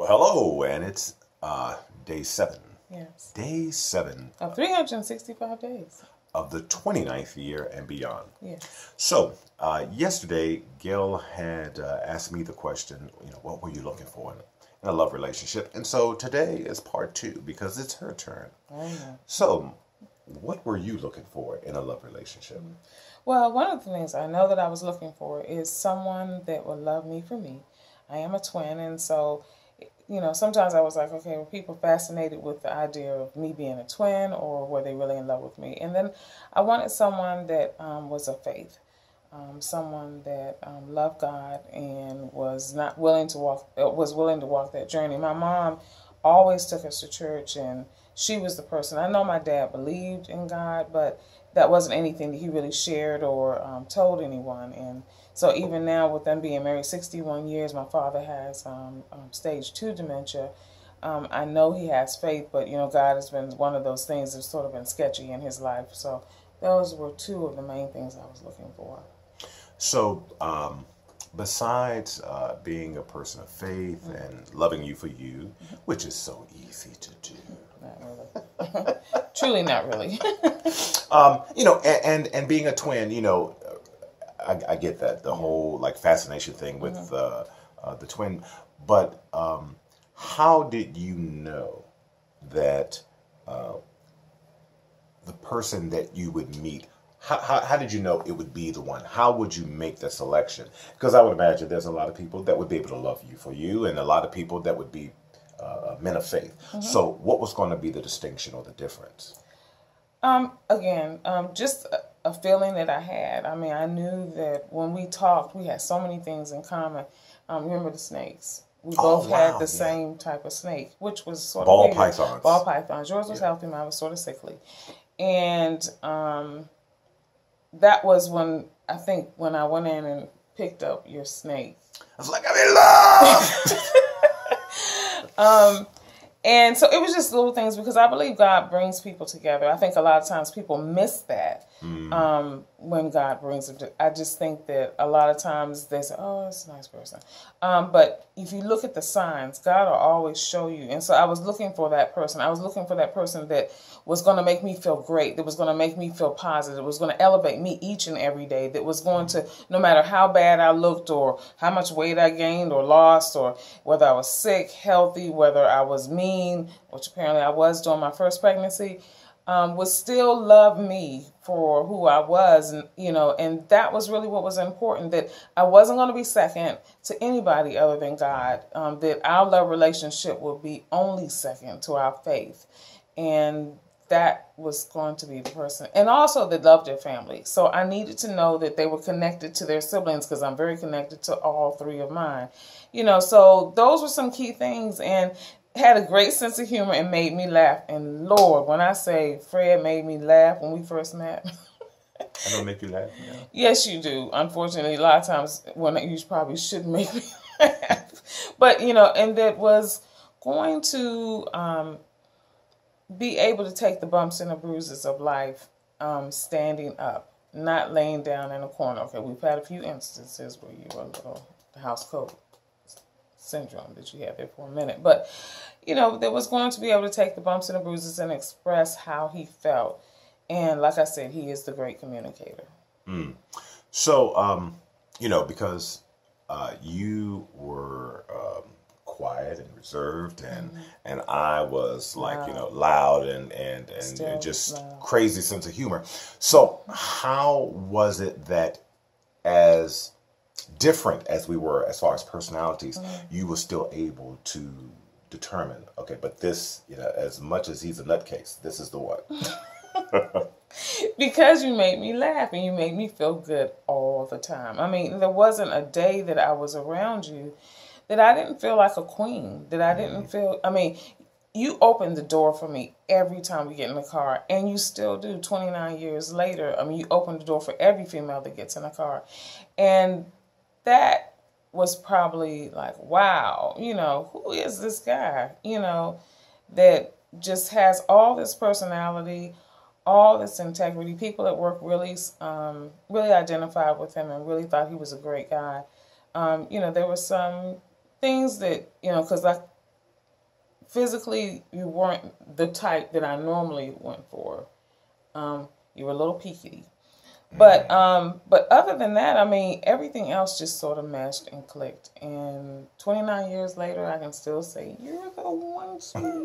Well, hello, and it's day 7. Yes. Day 7 Of 365 days. of the 29th year and beyond. Yes. So, yesterday, Gail had asked me the question, what were you looking for in a love relationship? And so today is part 2 because it's her turn. I know. So, what were you looking for in a love relationship? Well, one of the things I know that I was looking for is someone that would love me for me. I am a twin, and so, sometimes I was like, okay, were people fascinated with the idea of me being a twin, or were they really in love with me? And then I wanted someone that was of faith, someone that loved God and was willing to walk that journey. My mom always took us to church, and she was the person. I know my dad believed in God, but that wasn't anything that he really shared or told anyone. And so even now, with them being married 61 years, my father has stage 2 dementia. I know he has faith, but, God has been one of those things that's sort of been sketchy in his life. So those were 2 of the main things I was looking for. So, besides being a person of faith and loving you for you, which is so easy to do. Not really. Truly not really. And being a twin, I get that, the whole fascination thing with the twin. But how did you know that the person that you would meet, how did you know it would be the one? How would you make the selection? Because I would imagine there's a lot of people that would be able to love you for you, and a lot of people that would be men of faith. So what was going to be the distinction or the difference? Just a feeling that I had. I mean, I knew that when we talked, we had so many things in common. Remember the snakes? We both had the same type of snake, which was sort of ball weird. pythons. Ball pythons. Yours was healthy, mine was sort of sickly. And that was when I went in and picked up your snake. I was like, I'm in love! And so it was just little things, because I believe God brings people together. I think a lot of times people miss that when God brings them together. I just think that a lot of times they say, oh, that's a nice person. But if you look at the signs, God will always show you. And so I was looking for that person. I was looking for that person that was going to make me feel great, that was going to make me feel positive, that was going to elevate me each and every day, that was going to, no matter how bad I looked or how much weight I gained or lost, or whether I was sick, healthy, whether I was mean, which apparently I was during my first pregnancy, would still love me for who I was. And that was really what was important, that I wasn't going to be second to anybody other than God, that our love relationship would be only second to our faith. And that was going to be the person. And also that loved their family. So I needed to know that they were connected to their siblings, because I'm very connected to all 3 of mine. So those were some key things, and had a great sense of humor and made me laugh. And Lord, when I say Fred made me laugh when we first met. I don't make you laugh? Yeah. Yes, you do. Unfortunately, a lot of times when you probably shouldn't make me laugh. But, and that was going to be able to take the bumps and the bruises of life standing up, not laying down in a corner. Okay, we've had a few instances where you were a little house coat syndrome that you had there for a minute. But, there was going to be able to take the bumps and the bruises and express how he felt. And like I said, he is the great communicator. So, because you were quiet and reserved, and I was loud and just loud. Crazy sense of humor. So how was it that, as different as we were as far as personalities, you were still able to determine, okay, but this, as much as he's a nutcase, this is the one? Because you made me laugh and you made me feel good all the time. I mean, there wasn't a day that I was around you that I didn't feel like a queen, that I didn't feel, you opened the door for me every time we get in the car, and you still do 29 years later. You open the door for every female that gets in a car. And that was probably like, wow, who is this guy, that just has all this personality, all this integrity. People at work really identified with him and really thought he was a great guy. There were some things that, because physically, you weren't the type that I normally went for. You were a little peakedy. But other than that, I mean, everything else just sort of meshed and clicked. And 29 years later, I can still say, you're the one, sweetie.